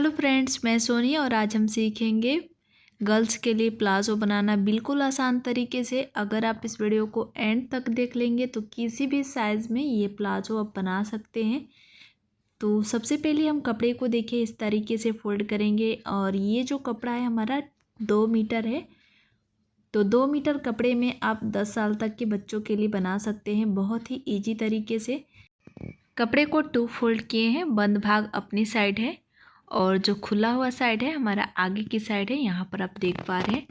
Hello friends, मैं सोनी और आज हम सीखेंगे गर्ल्स के लिए प्लाजो बनाना बिल्कुल आसान तरीके से। अगर आप इस वीडियो को एंड तक देख लेंगे तो किसी भी साइज़ में ये प्लाजो आप बना सकते हैं। तो सबसे पहले हम कपड़े को देखिए इस तरीके से फोल्ड करेंगे और ये जो कपड़ा है हमारा 2 मीटर है। तो 2 मीटर कपड़े में आप 10 साल तक के बच्चों के लिए बना सकते हैं बहुत ही ईजी तरीके से। कपड़े को 2 फोल्ड किए हैं, बंद भाग अपनी साइड है और जो खुला हुआ साइड है हमारा आगे की साइड है। यहाँ पर आप देख पा रहे हैं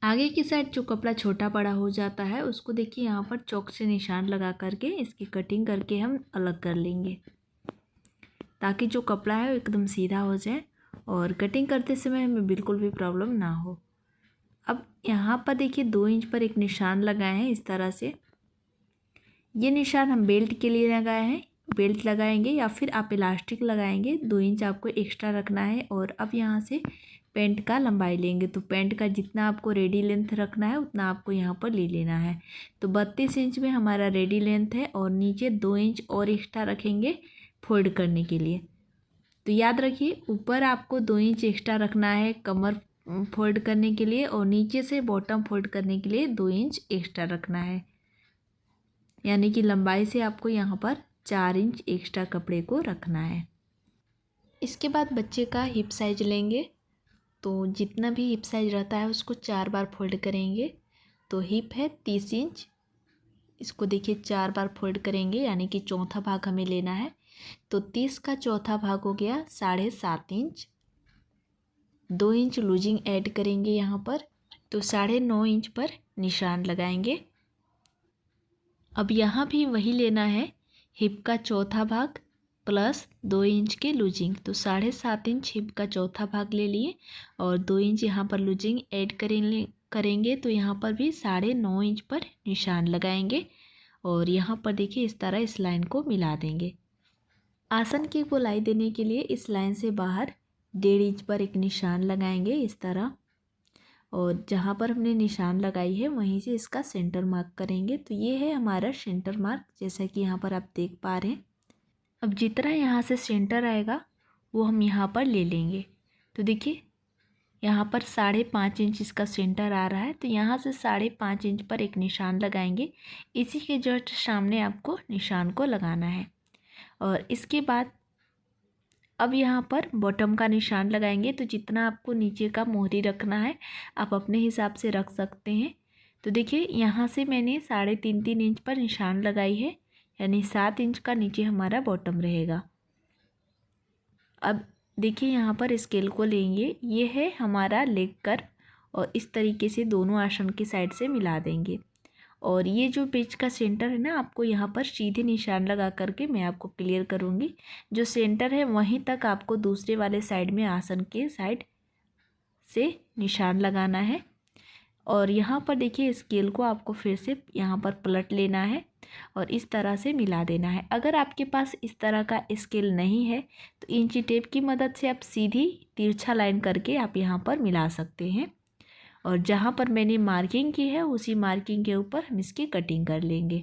आगे की साइड जो कपड़ा छोटा बड़ा हो जाता है उसको देखिए यहाँ पर चौक से निशान लगा करके इसकी कटिंग करके हम अलग कर लेंगे ताकि जो कपड़ा है वो एकदम सीधा हो जाए और कटिंग करते समय हमें बिल्कुल भी प्रॉब्लम ना हो। अब यहाँ पर देखिए 2 इंच पर एक निशान लगाए हैं इस तरह से। ये निशान हम बेल्ट के लिए लगाए हैं, बेल्ट लगाएंगे या फिर आप इलास्टिक लगाएंगे। 2 इंच आपको एक्स्ट्रा रखना है। और अब यहाँ से पैंट का लंबाई लेंगे तो पैंट का जितना आपको रेडी लेंथ रखना है उतना आपको यहाँ पर ले लेना है। तो 32 इंच में हमारा रेडी लेंथ है और नीचे 2 इंच और एक्स्ट्रा रखेंगे फोल्ड करने के लिए। तो याद रखिए ऊपर आपको 2 इंच एक्स्ट्रा रखना है कमर फोल्ड करने के लिए और नीचे से बॉटम फोल्ड करने के लिए 2 इंच एक्स्ट्रा रखना है। यानी कि लंबाई से आपको यहाँ पर 4 इंच एक्स्ट्रा कपड़े को रखना है। इसके बाद बच्चे का हिप साइज लेंगे तो जितना भी हिप साइज रहता है उसको 4 बार फोल्ड करेंगे। तो हिप है 30 इंच, इसको देखिए 4 बार फोल्ड करेंगे यानी कि चौथा भाग हमें लेना है। तो 30 का चौथा भाग हो गया 7.5 इंच। 2 इंच लूजिंग ऐड करेंगे यहाँ पर तो 9.5 इंच पर निशान लगाएंगे। अब यहाँ भी वही लेना है, हिप का चौथा भाग प्लस 2 इंच के लूजिंग। तो 7.5 इंच हिप का चौथा भाग ले लिए और 2 इंच यहाँ पर लूजिंग ऐड करेंगे तो यहाँ पर भी 9.5 इंच पर निशान लगाएंगे और यहाँ पर देखिए इस तरह इस लाइन को मिला देंगे। आसन की गोलाई देने के लिए इस लाइन से बाहर 1.5 इंच पर एक निशान लगाएंगे इस तरह और जहाँ पर हमने निशान लगाई है वहीं से इसका सेंटर मार्क करेंगे। तो ये है हमारा सेंटर मार्क, जैसा कि यहाँ पर आप देख पा रहे हैं। अब जितना यहाँ से सेंटर आएगा वो हम यहाँ पर ले लेंगे। तो देखिए यहाँ पर 5.5 इंच इसका सेंटर आ रहा है तो यहाँ से 5.5 इंच पर एक निशान लगाएंगे। इसी के जस्ट सामने आपको निशान को लगाना है और इसके बाद अब यहाँ पर बॉटम का निशान लगाएंगे। तो जितना आपको नीचे का मोहरी रखना है आप अपने हिसाब से रख सकते हैं। तो देखिए यहाँ से मैंने 3.5 इंच पर निशान लगाई है यानी 7 इंच का नीचे हमारा बॉटम रहेगा। अब देखिए यहाँ पर स्केल को लेंगे, ये है हमारा लेग कर्व और इस तरीके से दोनों आसन की साइड से मिला देंगे। और ये जो पेज का सेंटर है ना, आपको यहाँ पर सीधे निशान लगा करके मैं आपको क्लियर करूँगी। जो सेंटर है वहीं तक आपको दूसरे वाले साइड में आसन के साइड से निशान लगाना है। और यहाँ पर देखिए स्केल को आपको फिर से यहाँ पर पलट लेना है और इस तरह से मिला देना है। अगर आपके पास इस तरह का स्केल नहीं है तो इंची टेप की मदद से आप सीधी तिरछा लाइन करके आप यहाँ पर मिला सकते हैं और जहाँ पर मैंने मार्किंग की है उसी मार्किंग के ऊपर हम इसकी कटिंग कर लेंगे।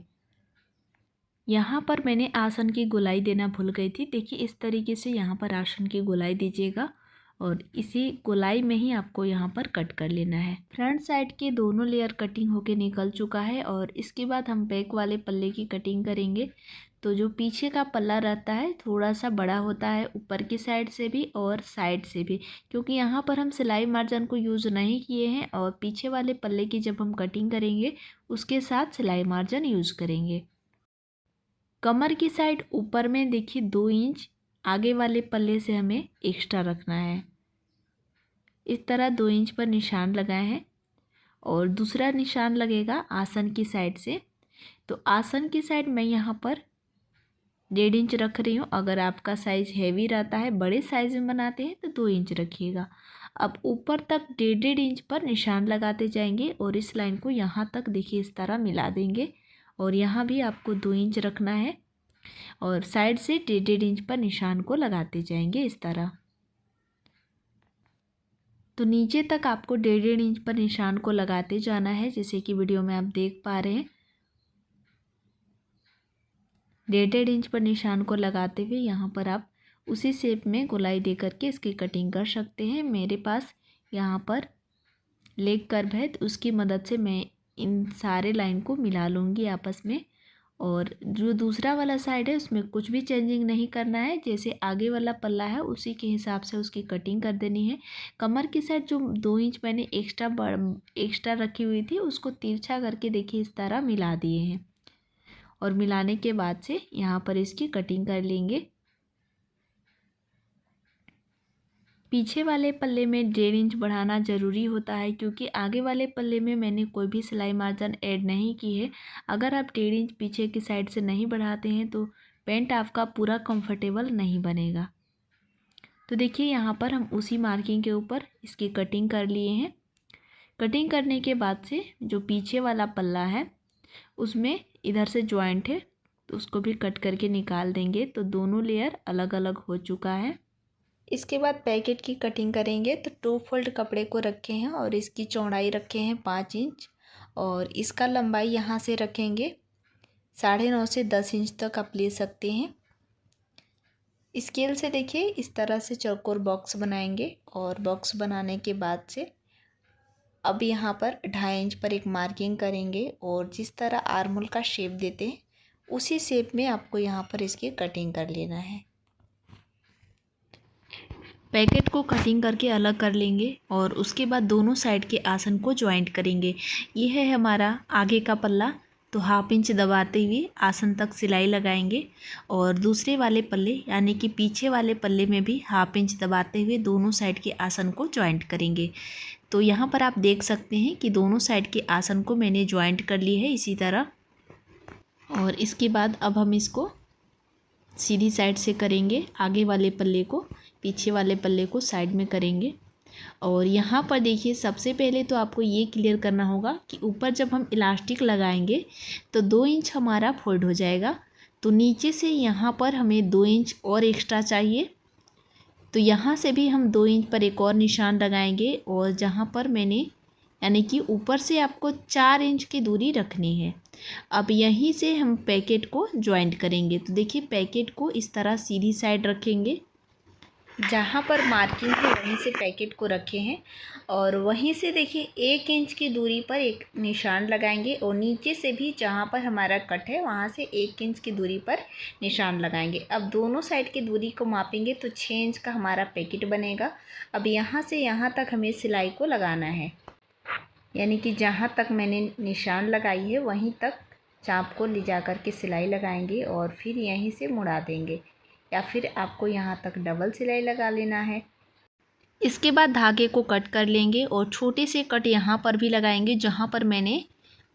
यहाँ पर मैंने आसन की गोलाई देना भूल गई थी। देखिए इस तरीके से यहाँ पर आसन की गोलाई दीजिएगा और इसी गोलाई में ही आपको यहाँ पर कट कर लेना है। फ्रंट साइड के दोनों लेयर कटिंग होके निकल चुका है और इसके बाद हम बैक वाले पल्ले की कटिंग करेंगे। तो जो पीछे का पल्ला रहता है थोड़ा सा बड़ा होता है ऊपर की साइड से भी और साइड से भी, क्योंकि यहाँ पर हम सिलाई मार्जिन को यूज़ नहीं किए हैं और पीछे वाले पल्ले की जब हम कटिंग करेंगे उसके साथ सिलाई मार्जिन यूज़ करेंगे। कमर की साइड ऊपर में देखिए 2 इंच आगे वाले पल्ले से हमें एक्स्ट्रा रखना है। इस तरह 2 इंच पर निशान लगाए हैं और दूसरा निशान लगेगा आसन की साइड से। तो आसन की साइड मैं यहाँ पर 1.5 इंच रख रही हूँ। अगर आपका साइज़ हैवी रहता है, बड़े साइज़ में बनाते हैं तो 2 इंच रखिएगा। अब ऊपर तक 1.5 इंच पर निशान लगाते जाएंगे और इस लाइन को यहाँ तक देखिए इस तरह मिला देंगे और यहाँ भी आपको 2 इंच रखना है और साइड से 1.5 इंच पर निशान को लगाते जाएंगे इस तरह। तो नीचे तक आपको 1.5 इंच पर निशान को लगाते जाना है, जैसे कि वीडियो में आप देख पा रहे हैं। 1.5 इंच पर निशान को लगाते हुए यहाँ पर आप उसी शेप में गोलाई दे करके इसकी कटिंग कर सकते हैं। मेरे पास यहाँ पर लेग कर्व है तो उसकी मदद से मैं इन सारे लाइन को मिला लूँगी आपस में। और जो दूसरा वाला साइड है उसमें कुछ भी चेंजिंग नहीं करना है, जैसे आगे वाला पल्ला है उसी के हिसाब से उसकी कटिंग कर देनी है। कमर की साइड जो 2 इंच मैंने एक्स्ट्रा रखी हुई थी उसको तिरछा करके देखिए इस तरह मिला दिए हैं। और मिलाने के बाद से यहाँ पर इसकी कटिंग कर लेंगे। पीछे वाले पल्ले में 1.5 इंच बढ़ाना ज़रूरी होता है, क्योंकि आगे वाले पल्ले में मैंने कोई भी सिलाई मार्जिन ऐड नहीं की है। अगर आप 1.5 इंच पीछे की साइड से नहीं बढ़ाते हैं तो पैंट आपका पूरा कंफर्टेबल नहीं बनेगा। तो देखिए यहाँ पर हम उसी मार्किंग के ऊपर इसकी कटिंग कर लिए हैं। कटिंग करने के बाद से जो पीछे वाला पल्ला है उसमें इधर से जॉइंट है तो उसको भी कट करके निकाल देंगे। तो दोनों लेयर अलग अलग हो चुका है। इसके बाद पैकेट की कटिंग करेंगे। तो 2 फोल्ड कपड़े को रखे हैं और इसकी चौड़ाई रखे हैं 5 इंच और इसका लंबाई यहाँ से रखेंगे 9.5 से 10 इंच तक आप ले सकते हैं। स्केल से देखिए इस तरह से चौकोर बॉक्स बनाएंगे और बॉक्स बनाने के बाद से अब यहाँ पर 2.5 इंच पर एक मार्किंग करेंगे और जिस तरह आर्महोल का शेप देते हैं उसी शेप में आपको यहाँ पर इसकी कटिंग कर लेना है। पैकेट को कटिंग करके अलग कर लेंगे और उसके बाद दोनों साइड के आसन को ज्वाइंट करेंगे। ये है हमारा आगे का पल्ला, तो 1/2 इंच दबाते हुए आसन तक सिलाई लगाएंगे और दूसरे वाले पल्ले यानी कि पीछे वाले पल्ले में भी 1/2 इंच दबाते हुए दोनों साइड के आसन को ज्वाइंट करेंगे। तो यहाँ पर आप देख सकते हैं कि दोनों साइड के आसन को मैंने ज्वाइंट कर ली है इसी तरह। और इसके बाद अब हम इसको सीधी साइड से करेंगे, आगे वाले पल्ले को पीछे वाले पल्ले को साइड में करेंगे। और यहाँ पर देखिए सबसे पहले तो आपको ये क्लियर करना होगा कि ऊपर जब हम इलास्टिक लगाएंगे तो 2 इंच हमारा फोल्ड हो जाएगा, तो नीचे से यहाँ पर हमें 2 इंच और एक्स्ट्रा चाहिए। तो यहाँ से भी हम 2 इंच पर एक और निशान लगाएंगे और जहाँ पर मैंने यानी कि ऊपर से आपको 4 इंच की दूरी रखनी है। अब यहीं से हम पैकेट को ज्वाइंट करेंगे। तो देखिए पैकेट को इस तरह सीधी साइड रखेंगे, जहाँ पर मार्किंग है वहीं से पैकेट को रखे हैं और वहीं से देखिए 1 इंच की दूरी पर एक निशान लगाएंगे और नीचे से भी जहाँ पर हमारा कट है वहाँ से 1 इंच की दूरी पर निशान लगाएंगे। अब दोनों साइड की दूरी को मापेंगे तो 6 इंच का हमारा पैकेट बनेगा। अब यहाँ से यहाँ तक हमें सिलाई को लगाना है, यानी कि जहाँ तक मैंने निशान लगाई है वहीं तक चाप को ले जा कर के सिलाई लगाएंगे और फिर यहीं से मुड़ा देंगे, या फिर आपको यहाँ तक डबल सिलाई लगा लेना है। इसके बाद धागे को कट कर लेंगे और छोटे से कट यहाँ पर भी लगाएंगे जहाँ पर मैंने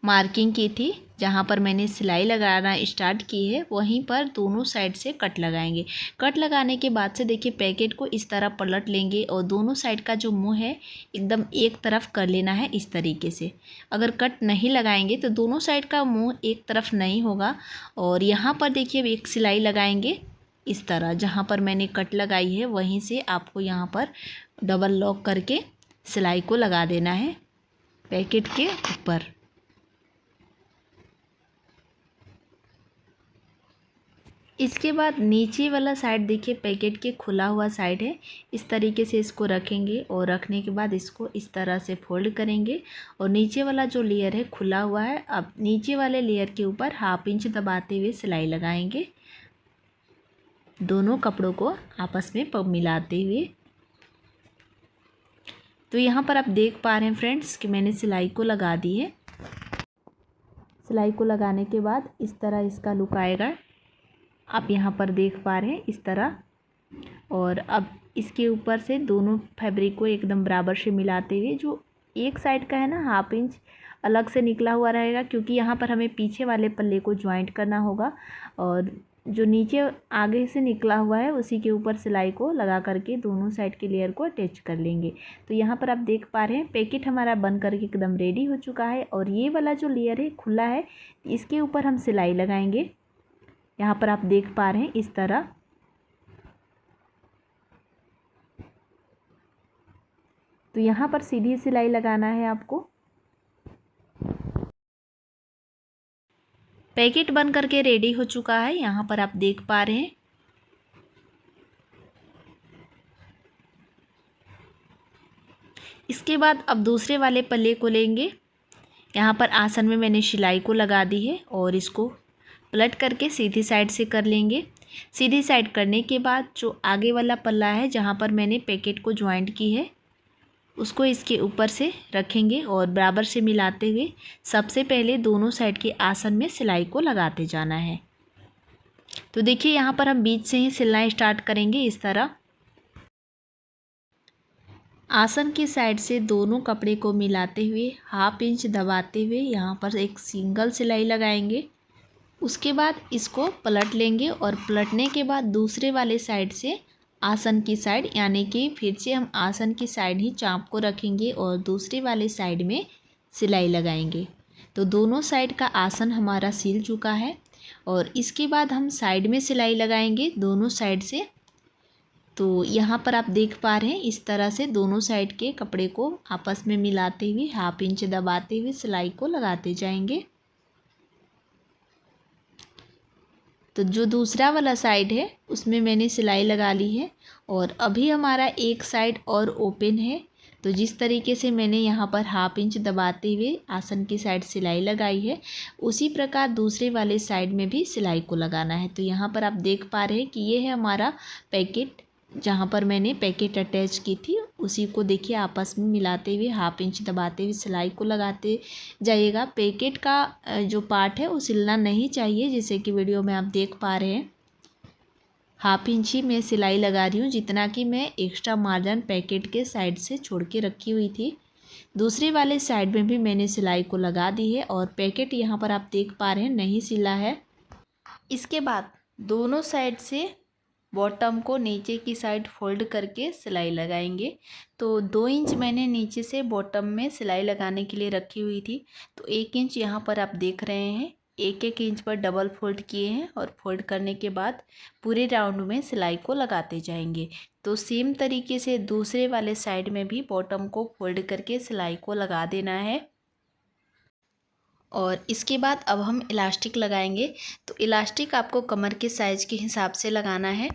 मार्किंग की थी, जहाँ पर मैंने सिलाई लगाना स्टार्ट की है वहीं पर दोनों साइड से कट लगाएंगे। कट लगाने के बाद से देखिए पैकेट को इस तरह पलट लेंगे और दोनों साइड का जो मुंह है एकदम एक तरफ कर लेना है इस तरीके से। अगर कट नहीं लगाएंगे तो दोनों साइड का मुंह एक तरफ नहीं होगा। और यहाँ पर देखिए एक सिलाई लगाएंगे इस तरह, जहाँ पर मैंने कट लगाई है वहीं से आपको यहाँ पर डबल लॉक करके सिलाई को लगा देना है पैकेट के ऊपर। इसके बाद नीचे वाला साइड देखिए पैकेट के खुला हुआ साइड है, इस तरीके से इसको रखेंगे और रखने के बाद इसको इस तरह से फोल्ड करेंगे और नीचे वाला जो लेयर है खुला हुआ है, अब नीचे वाले लेयर के ऊपर 1/2 इंच दबाते हुए सिलाई लगाएंगे, दोनों कपड़ों को आपस में मिलाते हुए। तो यहाँ पर आप देख पा रहे हैं फ्रेंड्स कि मैंने सिलाई को लगा दी है। सिलाई को लगाने के बाद इस तरह इसका लुक आएगा, आप यहाँ पर देख पा रहे हैं इस तरह। और अब इसके ऊपर से दोनों फैब्रिक को एकदम बराबर से मिलाते हुए, जो एक साइड का है ना 1/2 इंच अलग से निकला हुआ रहेगा, क्योंकि यहाँ पर हमें पीछे वाले पल्ले को ज्वाइंट करना होगा और जो नीचे आगे से निकला हुआ है उसी के ऊपर सिलाई को लगा करके दोनों साइड के लेयर को अटैच कर लेंगे। तो यहाँ पर आप देख पा रहे हैं पैकेट हमारा बन करके एकदम रेडी हो चुका है और ये वाला जो लेयर है खुला है इसके ऊपर हम सिलाई लगाएंगे, यहाँ पर आप देख पा रहे हैं इस तरह। तो यहाँ पर सीधी सिलाई लगाना है आपको। पैकेट बन करके रेडी हो चुका है, यहाँ पर आप देख पा रहे हैं। इसके बाद अब दूसरे वाले पल्ले को लेंगे। यहाँ पर आसन में मैंने सिलाई को लगा दी है और इसको पलट करके सीधी साइड से कर लेंगे। सीधी साइड करने के बाद जो आगे वाला पल्ला है जहाँ पर मैंने पैकेट को ज्वाइंट की है उसको इसके ऊपर से रखेंगे और बराबर से मिलाते हुए सबसे पहले दोनों साइड के आसन में सिलाई को लगाते जाना है। तो देखिए यहाँ पर हम बीच से ही सिलाई स्टार्ट करेंगे। इस तरह आसन की साइड से दोनों कपड़े को मिलाते हुए 1/2 इंच दबाते हुए यहाँ पर एक सिंगल सिलाई लगाएंगे। उसके बाद इसको पलट लेंगे और पलटने के बाद दूसरे वाले साइड से आसन की साइड यानी कि फिर से हम आसन की साइड ही चाँप को रखेंगे और दूसरे वाले साइड में सिलाई लगाएंगे। तो दोनों साइड का आसन हमारा सिल चुका है और इसके बाद हम साइड में सिलाई लगाएंगे दोनों साइड से। तो यहाँ पर आप देख पा रहे हैं इस तरह से दोनों साइड के कपड़े को आपस में मिलाते हुए 1/2 इंच दबाते हुए सिलाई को लगाते जाएंगे। तो जो दूसरा वाला साइड है उसमें मैंने सिलाई लगा ली है और अभी हमारा एक साइड और ओपन है। तो जिस तरीके से मैंने यहाँ पर 1/2 इंच दबाते हुए आसन की साइड सिलाई लगाई है उसी प्रकार दूसरे वाले साइड में भी सिलाई को लगाना है। तो यहाँ पर आप देख पा रहे हैं कि ये है हमारा पैकेट जहाँ पर मैंने पैकेट अटैच की थी उसी को देखिए आपस में मिलाते हुए 1/2 इंच दबाते हुए सिलाई को लगाते जाइएगा। पैकेट का जो पार्ट है वो सिलना नहीं चाहिए जैसे कि वीडियो में आप देख पा रहे हैं। 1/2 इंच ही मैं सिलाई लगा रही हूँ जितना कि मैं एक्स्ट्रा मार्जिन पैकेट के साइड से छोड़ के रखी हुई थी। दूसरे वाले साइड में भी मैंने सिलाई को लगा दी है और पैकेट यहाँ पर आप देख पा रहे हैं नहीं सिला है। इसके बाद दोनों साइड से बॉटम को नीचे की साइड फोल्ड करके सिलाई लगाएंगे। तो 2 इंच मैंने नीचे से बॉटम में सिलाई लगाने के लिए रखी हुई थी। तो 1 इंच यहाँ पर आप देख रहे हैं 1-1 इंच पर डबल फोल्ड किए हैं और फोल्ड करने के बाद पूरे राउंड में सिलाई को लगाते जाएंगे। तो सेम तरीके से दूसरे वाले साइड में भी बॉटम को फोल्ड करके सिलाई को लगा देना है। और इसके बाद अब हम इलास्टिक लगाएंगे। तो इलास्टिक आपको कमर के साइज़ के हिसाब से लगाना है।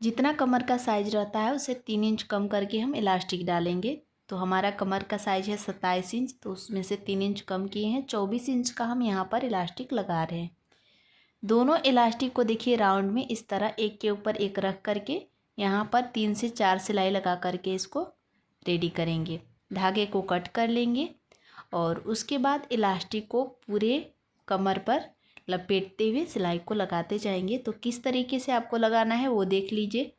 जितना कमर का साइज़ रहता है उसे 3 इंच कम करके हम इलास्टिक डालेंगे। तो हमारा कमर का साइज़ है 27 इंच तो उसमें से 3 इंच कम किए हैं 24 इंच का हम यहाँ पर इलास्टिक लगा रहे हैं। दोनों इलास्टिक को देखिए राउंड में इस तरह एक के ऊपर एक रख करके यहाँ पर 3 से 4 सिलाई लगा करके इसको रेडी करेंगे। धागे को कट कर लेंगे और उसके बाद इलास्टिक को पूरे कमर पर लपेटते हुए सिलाई को लगाते जाएंगे। तो किस तरीके से आपको लगाना है वो देख लीजिए।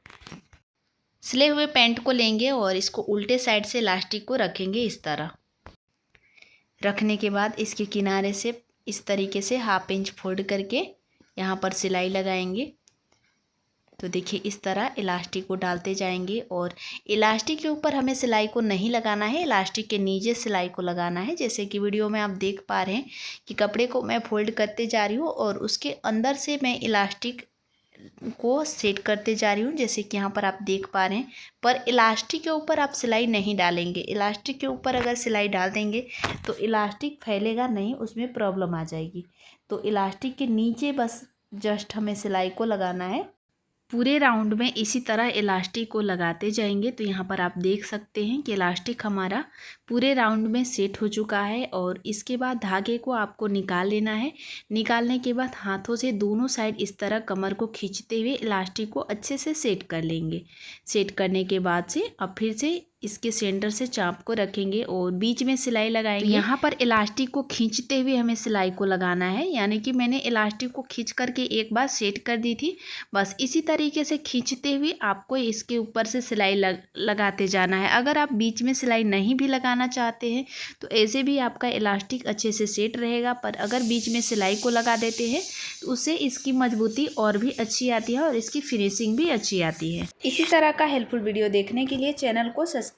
सिले हुए पैंट को लेंगे और इसको उल्टे साइड से इलास्टिक को रखेंगे। इस तरह रखने के बाद इसके किनारे से इस तरीके से 1/2 इंच फोल्ड करके यहाँ पर सिलाई लगाएंगे। तो देखिए इस तरह इलास्टिक को डालते जाएंगे और इलास्टिक के ऊपर हमें सिलाई को नहीं लगाना है, इलास्टिक के नीचे सिलाई को लगाना है। जैसे कि वीडियो में आप देख पा रहे हैं कि कपड़े को मैं फोल्ड करते जा रही हूँ और उसके अंदर से मैं इलास्टिक को सेट करते जा रही हूँ जैसे कि यहाँ पर आप देख पा रहे हैं। पर इलास्टिक के ऊपर आप सिलाई नहीं डालेंगे। इलास्टिक के ऊपर अगर सिलाई डाल देंगे तो इलास्टिक फैलेगा नहीं, उसमें प्रॉब्लम आ जाएगी। तो इलास्टिक के नीचे बस जस्ट हमें सिलाई को लगाना है। पूरे राउंड में इसी तरह इलास्टिक को लगाते जाएंगे। तो यहाँ पर आप देख सकते हैं कि इलास्टिक हमारा पूरे राउंड में सेट हो चुका है और इसके बाद धागे को आपको निकाल लेना है। निकालने के बाद हाथों से दोनों साइड इस तरह कमर को खींचते हुए इलास्टिक को अच्छे से सेट कर लेंगे। सेट करने के बाद से अब फिर से इसके सेंटर से चाप को रखेंगे और बीच में सिलाई लगाएंगे। यहाँ पर इलास्टिक को खींचते हुए हमें सिलाई को लगाना है, यानी कि मैंने इलास्टिक को खींच करके एक बार सेट कर दी थी। बस इसी तरीके से खींचते हुए आपको इसके ऊपर से सिलाई लगाते जाना है। अगर आप बीच में सिलाई नहीं भी लगाना चाहते हैं तो ऐसे भी आपका इलास्टिक अच्छे से सेट रहेगा। पर अगर बीच में सिलाई को लगा देते हैं तो उससे इसकी मजबूती और भी अच्छी आती है और इसकी फिनिशिंग भी अच्छी आती है। इसी तरह का हेल्पफुल वीडियो देखने के लिए चैनल को सब्सक्राइब